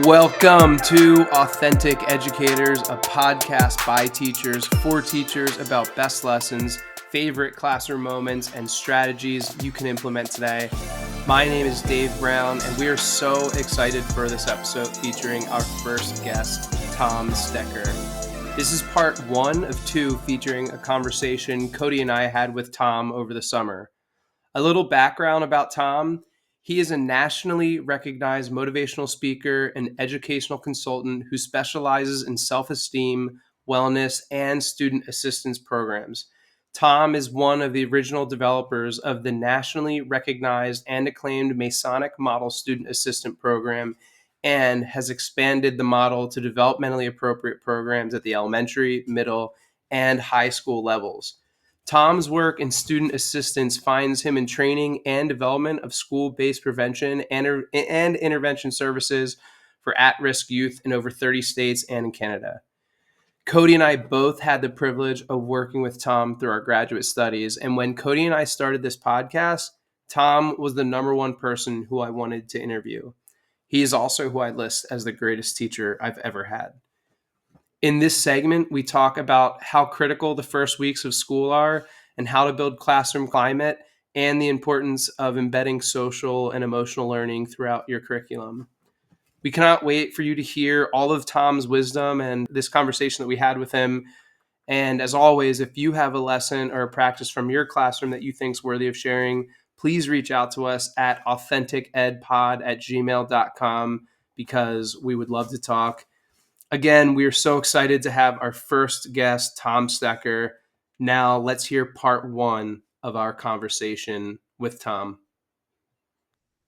Welcome to Authentic Educators, a podcast by teachers for teachers about best lessons, favorite classroom moments, and strategies you can implement today. My name is Dave Brown, and we are so excited for this episode featuring our first guest, Thom Stecher. This is part one of two featuring a conversation Cody and I had with Thom over the summer. A little background about Thom. He is a nationally recognized motivational speaker and educational consultant who specializes in self-esteem, wellness, and student assistance programs. Thom is one of the original developers of the nationally recognized and acclaimed Masonic Model Student Assistant Program and has expanded the model to developmentally appropriate programs at the elementary, middle, and high school levels. Thom's work in student assistance finds him in training and development of school-based prevention and intervention services for at-risk youth in over 30 states and in Canada. Cody and I both had the privilege of working with Thom through our graduate studies. And when Cody and I started this podcast, Thom was the number one person who I wanted to interview. He is also who I list as the greatest teacher I've ever had. In this segment, we talk about how critical the first weeks of school are and how to build classroom climate and the importance of embedding social and emotional learning throughout your curriculum. We cannot wait for you to hear all of Thom's wisdom and this conversation that we had with him. And as always, if you have a lesson or a practice from your classroom that you think is worthy of sharing, please reach out to us at AuthenticEdPod@gmail.com because we would love to talk. Again, we are so excited to have our first guest, Thom Stecher. Now let's hear part one of our conversation with Thom.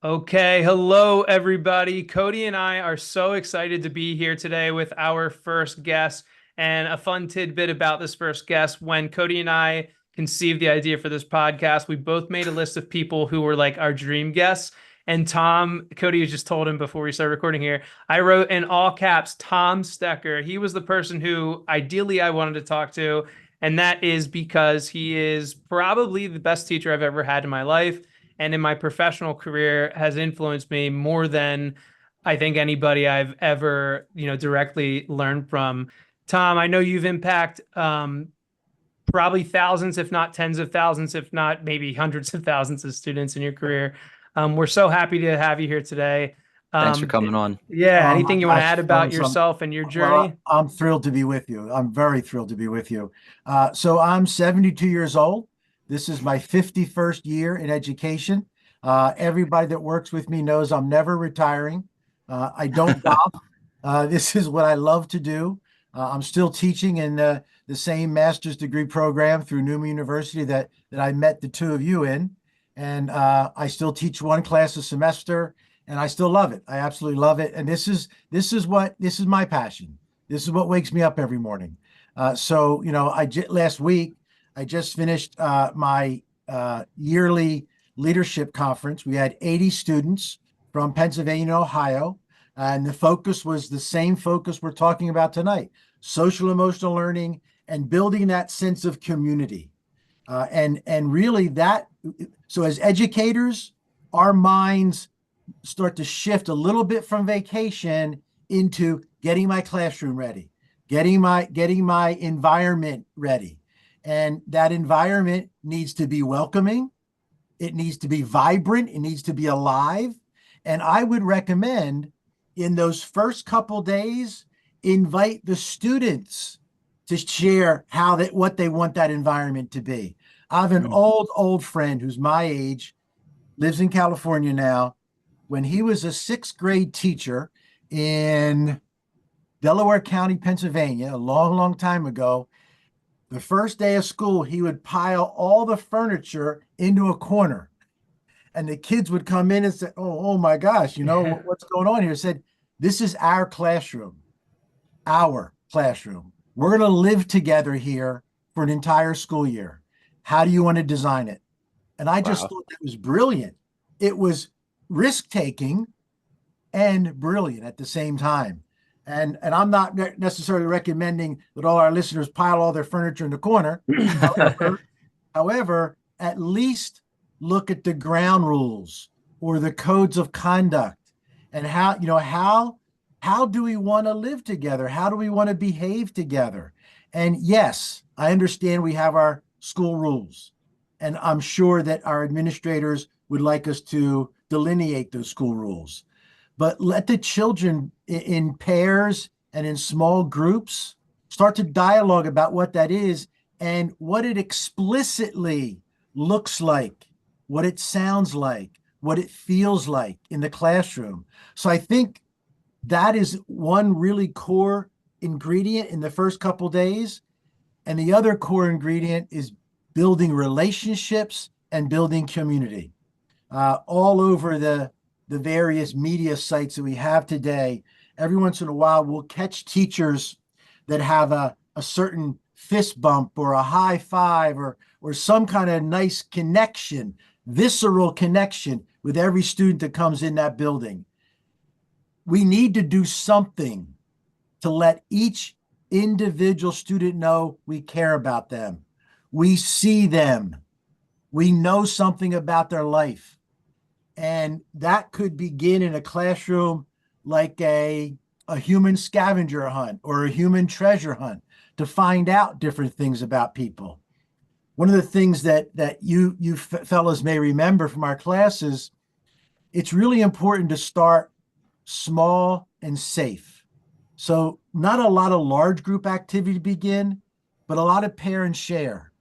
Okay, hello everybody. Cody and I are so excited to be here today with our first guest. And a fun tidbit about this first guest, when Cody and I conceived the idea for this podcast, we both made a list of people who were like our dream guests. And Thom, Cody just told him before we started recording here, I wrote in all caps, Thom Stecher. He was the person who ideally I wanted to talk to. And that is because he is probably the best teacher I've ever had in my life. And in my professional career has influenced me more than I think anybody I've ever, directly learned from. Thom, I know you've impacted probably thousands, if not tens of thousands, if not maybe hundreds of thousands of students in your career. We're so happy to have you here today. Thanks for coming on. Yeah. Anything you want to add about yourself and your journey? Well, I'm thrilled to be with you. I'm very thrilled to be with you. So I'm 72 years old. This is my 51st year in education. Everybody that works with me knows I'm never retiring. I don't stop. This is what I love to do. I'm still teaching in the same master's degree program through Newman University that I met the two of you in. And I still teach one class a semester, and I still love it. I absolutely love it. And this is my passion. This is what wakes me up every morning. Last week I just finished my yearly leadership conference. We had 80 students from Pennsylvania and Ohio, and the focus was the same focus we're talking about tonight: social emotional learning and building that sense of community. And really that, so as educators, our minds start to shift a little bit from vacation into getting my classroom ready, getting my environment ready. And that environment needs to be welcoming. It needs to be vibrant. It needs to be alive. And I would recommend in those first couple days, invite the students to share what they want that environment to be. I have an old friend who's my age, lives in California now. When he was a sixth grade teacher in Delaware County, Pennsylvania, a long, long time ago, the first day of school, he would pile all the furniture into a corner. And the kids would come in and say, oh my gosh, what's going on here? He said, this is our classroom. We're going to live together here for an entire school year. How do you want to design it? And I just thought that was brilliant. It was risk-taking and brilliant at the same time. And I'm not necessarily recommending that all our listeners pile all their furniture in the corner. However, at least look at the ground rules or the codes of conduct and how how do we want to live together? How do we want to behave together? And yes, I understand we have our school rules, and I'm sure that our administrators would like us to delineate those school rules. But let the children in pairs and in small groups start to dialogue about what that is and what it explicitly looks like, what it sounds like, what it feels like in the classroom. So I think that is one really core ingredient in the first couple days. And the other core ingredient is building relationships and building community. All over the various media sites that we have today, every once in a while, we'll catch teachers that have a certain fist bump or a high five or some kind of nice connection, visceral connection with every student that comes in that building. We need to do something to let each individual student know we care about them. We see them. We know something about their life. And that could begin in a classroom like a human scavenger hunt or a human treasure hunt to find out different things about people. One of the things that you fellows may remember from our classes, it's really important to start small and safe. So not a lot of large group activity to begin, but a lot of pair and share.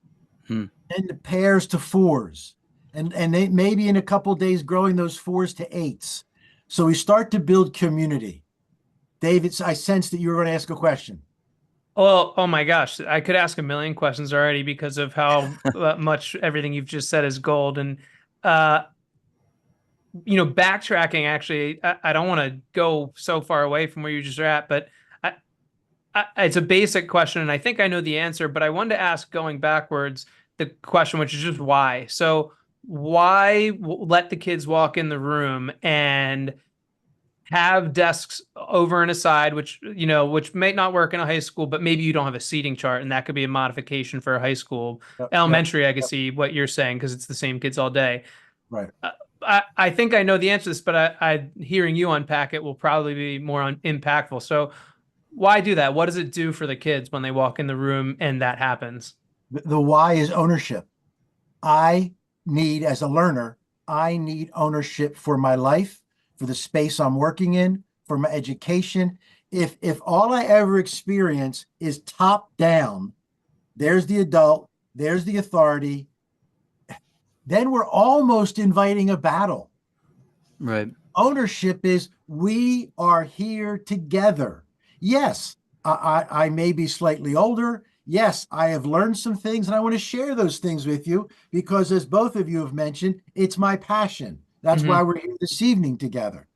Hmm. And the pairs to fours. And they maybe in a couple of days growing those fours to eights. So we start to build community. David, I sense that you were going to ask a question. Well, oh my gosh, I could ask a million questions already because of how much everything you've just said is gold. And uh, backtracking, actually, I don't want to go so far away from where you just are at, but I, it's a basic question, and I think I know the answer, but I wanted to ask going backwards the question, which is just why. So why let the kids walk in the room and have desks over and aside, which may not work in a high school, but maybe you don't have a seating chart, and that could be a modification for a high school. Yep, yep, Elementary, I can yep. see what you're saying because it's the same kids all day. Right. I think I know the answer to this, but hearing you unpack it will probably be more impactful. So why do that? What does it do for the kids when they walk in the room and that happens? The why is ownership. I need, as a learner, I need ownership for my life, for the space I'm working in, for my education. If all I ever experience is top down, there's the adult, there's the authority, then we're almost inviting a battle. Right. Ownership is we are here together. Yes, I may be slightly older. Yes, I have learned some things and I want to share those things with you because, as both of you have mentioned, it's my passion. That's why we're here this evening together.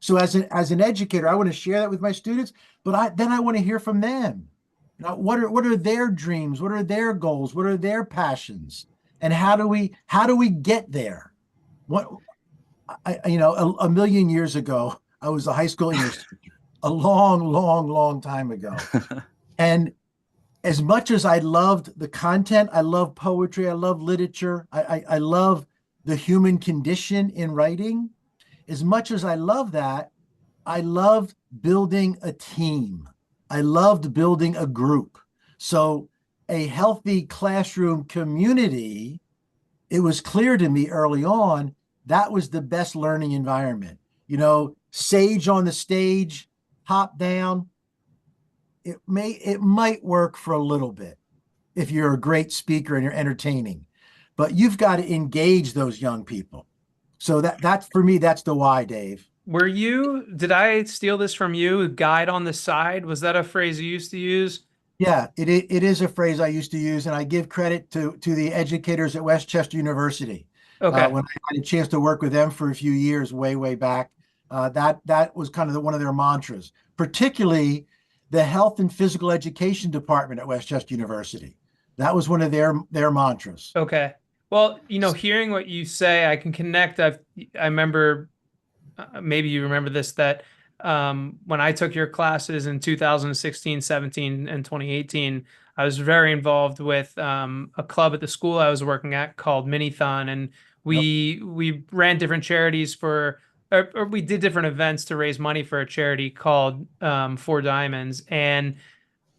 So as an educator, I want to share that with my students, but then I want to hear from them. Now, what are their dreams? What are their goals? What are their passions? And how do we get there? What a million years ago, I was a high school English teacher, a long, long, long time ago. And as much as I loved the content, I love poetry, I love literature, I love the human condition in writing. As much as I love that, I loved building a team. I loved building a group. So a healthy classroom community, it was clear to me early on, that was the best learning environment. Sage on the stage, top down, it might work for a little bit if you're a great speaker and you're entertaining, but you've got to engage those young people. So that's for me, that's the why, Dave. Did I steal this from you? Guide on the side? Was that a phrase you used to use? Yeah, it is a phrase I used to use, and I give credit to the educators at Westchester University. Okay. When I had a chance to work with them for a few years, way back, that was kind of one of their mantras, particularly the health and physical education department at Westchester University. That was one of their mantras. Okay. Well, hearing what you say, I can connect. I remember, maybe you remember this, that when I took your classes in 2016, 17, and 2018, I was very involved with a club at the school I was working at called Minithon, and Yep. we ran different charities for or we did different events to raise money for a charity called Four Diamonds. And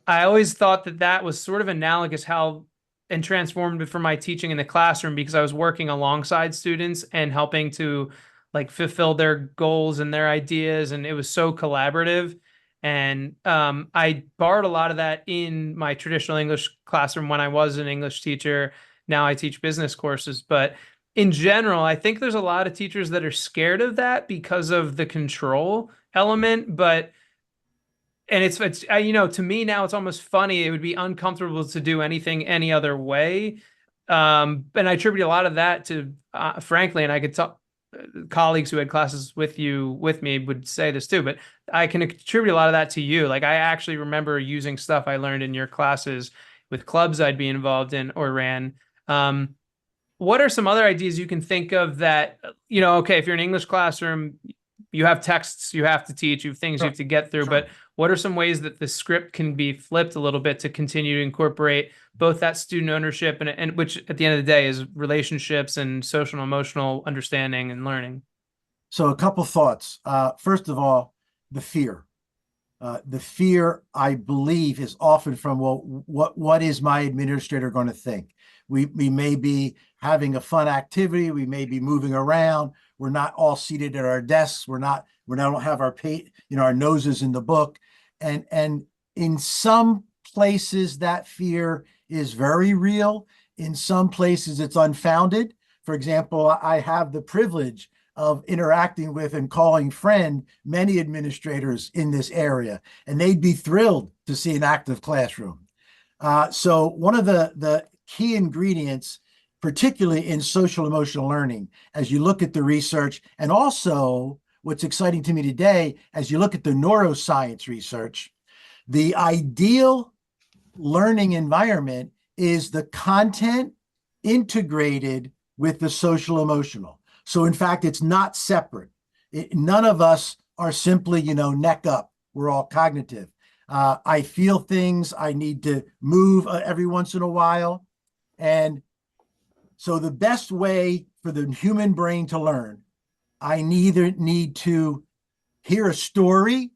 I always thought that that was sort of analogous how and transformative for my teaching in the classroom, because I was working alongside students and helping to like fulfill their goals and their ideas. And it was so collaborative. And I borrowed a lot of that in my traditional English classroom when I was an English teacher. Now I teach business courses. But in general, I think there's a lot of teachers that are scared of that because of the control element. But and it's to me now it's almost funny. It would be uncomfortable to do anything any other way. And I attribute a lot of that to frankly, and I could tell colleagues who had classes with me would say this too, but I can attribute a lot of that to you. Like I actually remember using stuff I learned in your classes with clubs I'd be involved in or ran. What are some other ideas you can think of that, okay, if you're in an English classroom, you have texts you have to teach, you have things you have to get through, but what are some ways that the script can be flipped a little bit to continue to incorporate both that student ownership and which at the end of the day is relationships and social and emotional understanding and learning? So a couple thoughts. First of all, the fear. The fear, I believe, is often from, well, what is my administrator going to think? We may be having a fun activity. We may be moving around. We're not all seated at our desks. We don't have our noses in the book. And in some places that fear is very real. In some places it's unfounded. For example, I have the privilege of interacting with and calling friend many administrators in this area, and they'd be thrilled to see an active classroom. So one of the key ingredients, particularly in social emotional learning, as you look at the research, and also what's exciting to me today, as you look at the neuroscience research, the ideal learning environment is the content integrated with the social emotional. So in fact, it's not separate. None of us are simply, neck up. We're all cognitive. I feel things. I need to move every once in a while. And so the best way for the human brain to learn, I neither need to hear a story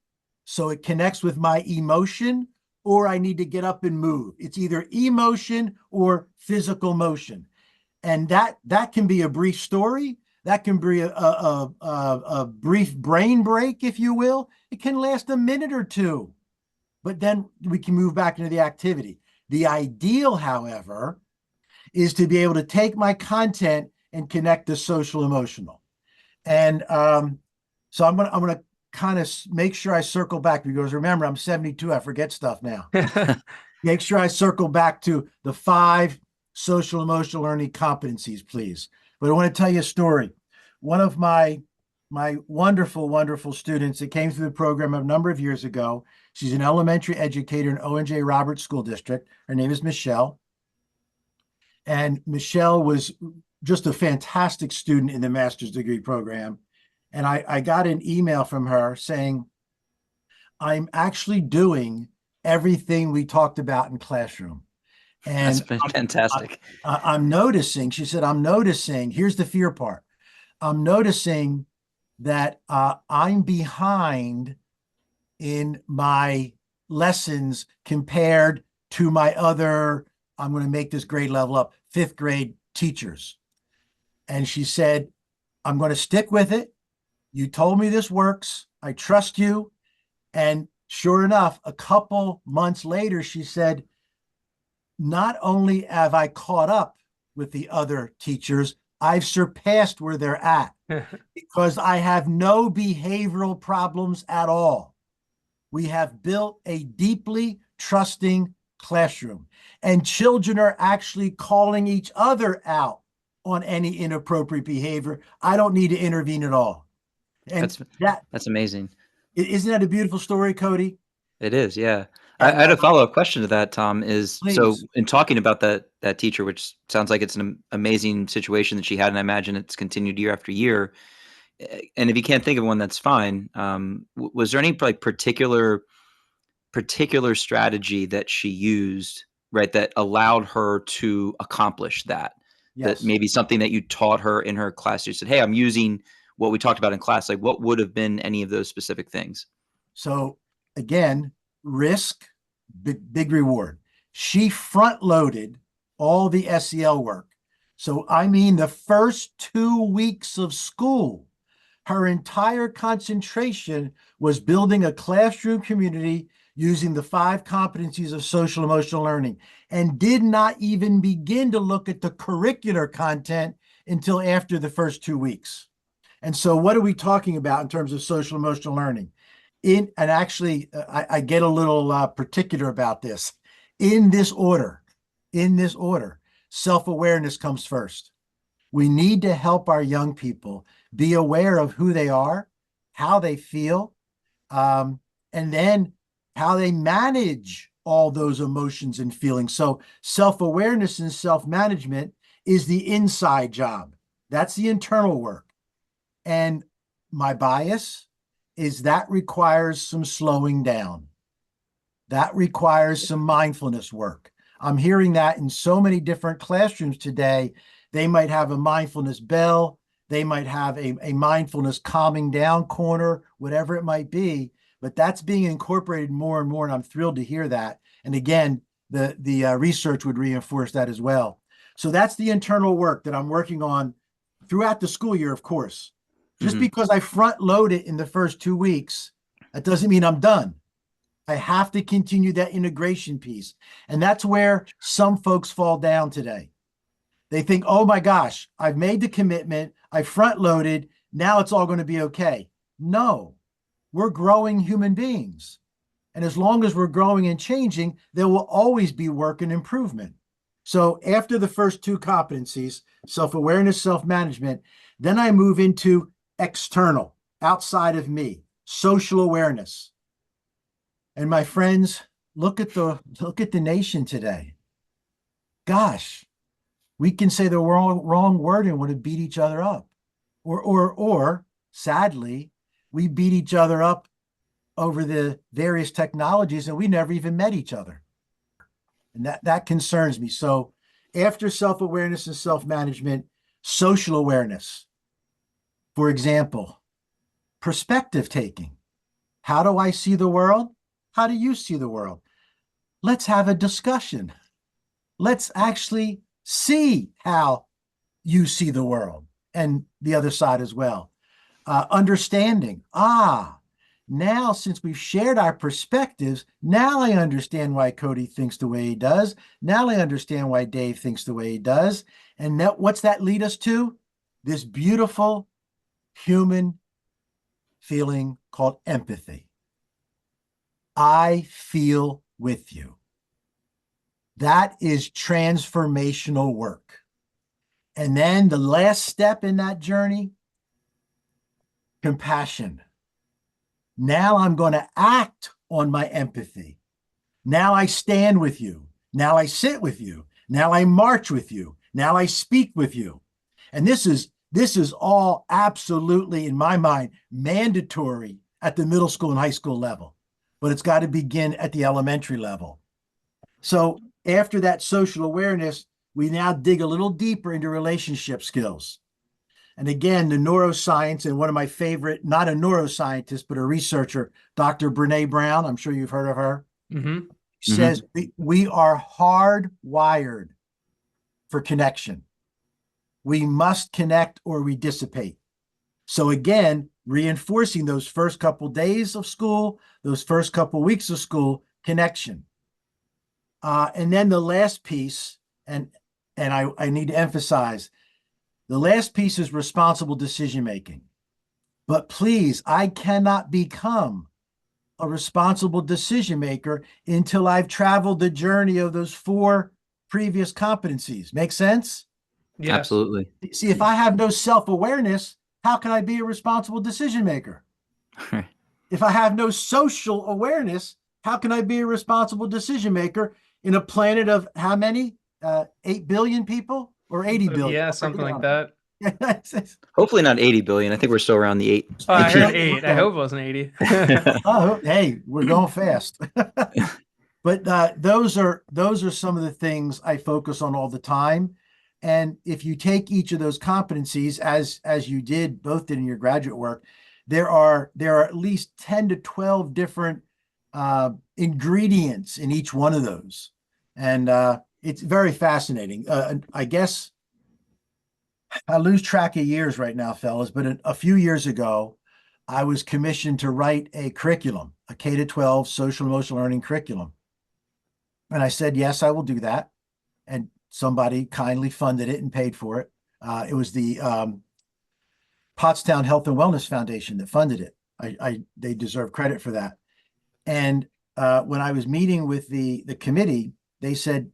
so it connects with my emotion, or I need to get up and move. It's either emotion or physical motion. And that can be a brief story. That can be a brief brain break, if you will. It can last a minute or two, but then we can move back into the activity. The ideal, however, is to be able to take my content and connect the social emotional. And so I'm gonna kind of make sure I circle back, because remember, I'm 72. I forget stuff now. Make sure I circle back to the 5 social emotional learning competencies, please. But I want to tell you a story. One of my wonderful, wonderful students that came through the program a number of years ago, she's an elementary educator in O&J Roberts School District. Her name is Michelle. And Michelle was just a fantastic student in the master's degree program. And I got an email from her saying, I'm actually doing everything we talked about in classroom. And that's fantastic. I'm noticing, she said, here's the fear part. I'm noticing that I'm behind in my lessons compared to my other, I'm going to make this grade level up, 5th grade teachers. And she said, I'm going to stick with it. You told me this works. I trust you. And sure enough, a couple months later, she said, not only have I caught up with the other teachers, I've surpassed where they're at because I have no behavioral problems at all. We have built a deeply trusting classroom, and children are actually calling each other out on any inappropriate behavior. I don't need to intervene at all. And that's amazing. Isn't that a beautiful story, Cody? It is, yeah. I had a follow-up question to that, Tom, Please. So in talking about that teacher, which sounds like it's an amazing situation that she had, and I imagine it's continued year after year. And if you can't think of one, that's fine. Was there any like particular strategy that she used, right, that allowed her to accomplish that? Yes. That maybe something that you taught her in her class, you said, hey, I'm using what we talked about in class? Like, what would have been any of those specific things? So again, risk, big reward. She front loaded all the SEL work. So I mean, the first 2 weeks of school, her entire concentration was building a classroom community using the 5 competencies of social emotional learning, and did not even begin to look at the curricular content until after the first 2 weeks. And so what are we talking about in terms of social emotional learning? I get a little particular about this. In this order, self-awareness comes first. We need to help our young people be aware of who they are, how they feel, and then how they manage all those emotions and feelings. So self-awareness and self-management is the inside job. That's the internal work. And my bias is that requires some slowing down. That requires some mindfulness work. I'm hearing that in so many different classrooms today. They might have a mindfulness bell. They might have a mindfulness calming down corner, whatever it might be. But that's being incorporated more and more, and I'm thrilled to hear that. And again, the research would reinforce that as well. So that's the internal work that I'm working on throughout the school year, of course. Just because I front load it in the first 2 weeks, that doesn't mean I'm done. I have to continue that integration piece. And that's where some folks fall down today. They think, oh my gosh, I've made the commitment, I front loaded, now it's all going to be okay. No, we're growing human beings. And as long as we're growing and changing, there will always be work and improvement. So after the first 2 competencies, self-awareness, self-management, then I move into external, outside of me, social awareness. And my friends, look at the nation today. Gosh, we can say the wrong word and want to beat each other up. Or sadly, we beat each other up over the various technologies and we never even met each other. And that concerns me. So after self-awareness and self-management, social awareness. For example, perspective taking. How do I see the world? How do you see the world? Let's have a discussion. Let's actually see how you see the world and the other side as well. Understanding. Now since we've shared our perspectives, now I understand why Cody thinks the way he does. Now I understand why Dave thinks the way he does. And what's that lead us to? This beautiful human feeling called empathy. I feel with you. That is transformational work. And then the last step in that journey, compassion. Now I'm going to act on my empathy. Now I stand with you. Now I sit with you. Now I march with you. Now I speak with you. And this is all absolutely, in my mind, mandatory at the middle school and high school level, but it's got to begin at the elementary level. So after that social awareness, we now dig a little deeper into relationship skills. And again, the neuroscience, and one of my favorite, not a neuroscientist, but a researcher, Dr. Brene Brown, I'm sure you've heard of her, says we are hardwired for connection. We must connect or we dissipate. So again, reinforcing those first couple days of school, those first couple weeks of school, connection. And then the last piece, and I need to emphasize, the last piece is responsible decision-making. But please, I cannot become a responsible decision-maker until I've traveled the journey of those 4 previous competencies. Make sense? Yes. Absolutely. See, if I have no self-awareness, how can I be a responsible decision-maker? If I have no social awareness, how can I be a responsible decision-maker in a planet of how many? 8 billion people? Or 80 billion. Yeah, something like that. Hopefully not 80 billion. I think we're still around the 8. Oh, I heard 8. I hope it wasn't 80. Oh, hey, we're going fast. But those are some of the things I focus on all the time. And if you take each of those competencies, as you both did in your graduate work, there are at least 10 to 12 different ingredients in each one of those. And it's very fascinating. I guess I lose track of years right now, fellas, but a few years ago, I was commissioned to write a curriculum, a K to 12 social emotional learning curriculum. And I said, yes, I will do that. And somebody kindly funded it and paid for it. It was the Pottstown Health and Wellness Foundation that funded it. They deserve credit for that. And when I was meeting with the committee, they said,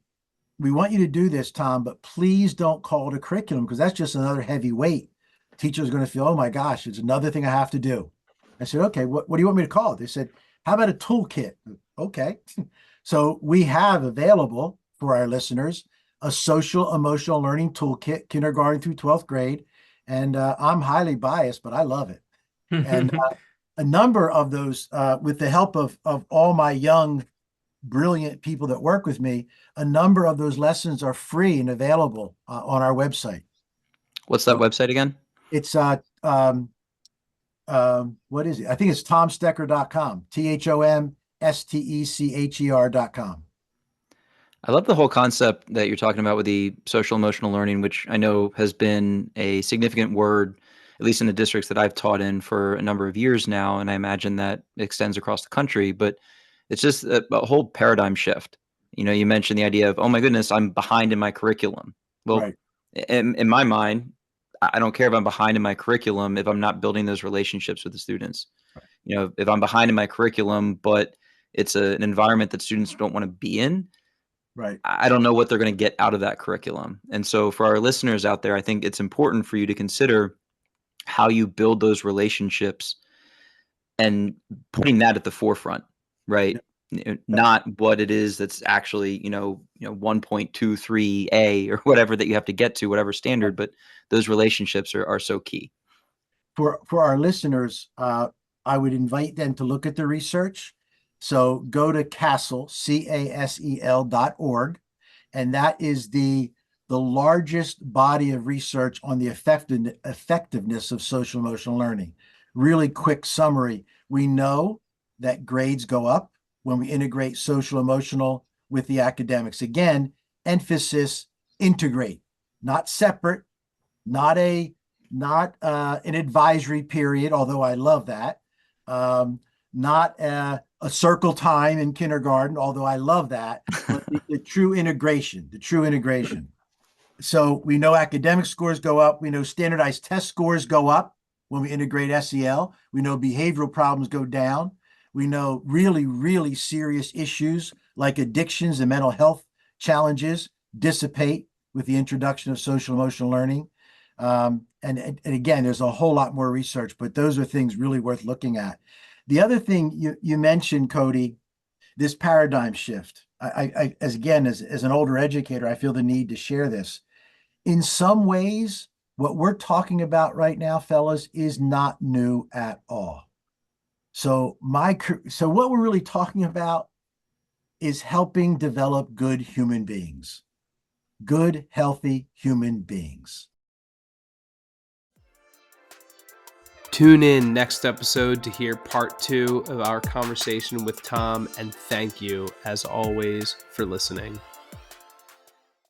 we want you to do this, Thom, but please don't call it a curriculum because that's just another heavy weight. Teachers are going to feel, oh my gosh, it's another thing I have to do. I said, okay, what do you want me to call it? They said, how about a toolkit? Okay. So we have available for our listeners a social emotional learning toolkit, kindergarten through 12th grade. And I'm highly biased, but I love it. And a number of those, with the help of all my young, brilliant people that work with me, a number of those lessons are free and available on our website. What's that website again? It's what is it? I think it's thomstecher.com, THOMSTECHER.com. I love the whole concept that you're talking about with the social emotional learning, which I know has been a significant word, at least in the districts that I've taught in for a number of years now. And I imagine that extends across the country, but it's just a whole paradigm shift. You mentioned the idea of, oh my goodness, I'm behind in my curriculum. Well, Right. in my mind, I don't care if I'm behind in my curriculum if I'm not building those relationships with the students. If I'm behind in my curriculum, but it's an environment that students don't want to be in, Right. I don't know what they're going to get out of that curriculum. And so for our listeners out there, I think it's important for you to consider how you build those relationships and putting that at the forefront, right? Not what it is that's actually, 1.23A or whatever that you have to get to, whatever standard, but those relationships are so key. For our listeners, I would invite them to look at the research. So go to CASEL, CASEL.org, and that is the largest body of research on the effectiveness of social emotional learning. Really quick summary. We know that grades go up when we integrate social emotional with the academics. Again, emphasis integrate, not separate, not an advisory period, although I love that. Not a circle time in kindergarten, although I love that, but the true integration. So we know academic scores go up. We know standardized test scores go up when we integrate SEL. We know behavioral problems go down. We know really, really serious issues like addictions and mental health challenges dissipate with the introduction of social emotional learning. And again, there's a whole lot more research, but those are things really worth looking at. The other thing you mentioned, Cody, this paradigm shift. As an older educator, I feel the need to share this. In some ways, what we're talking about right now, fellas, is not new at all. So what we're really talking about is helping develop good human beings, good, healthy human beings. Tune in next episode to hear part 2 of our conversation with Thom, and thank you, as always, for listening.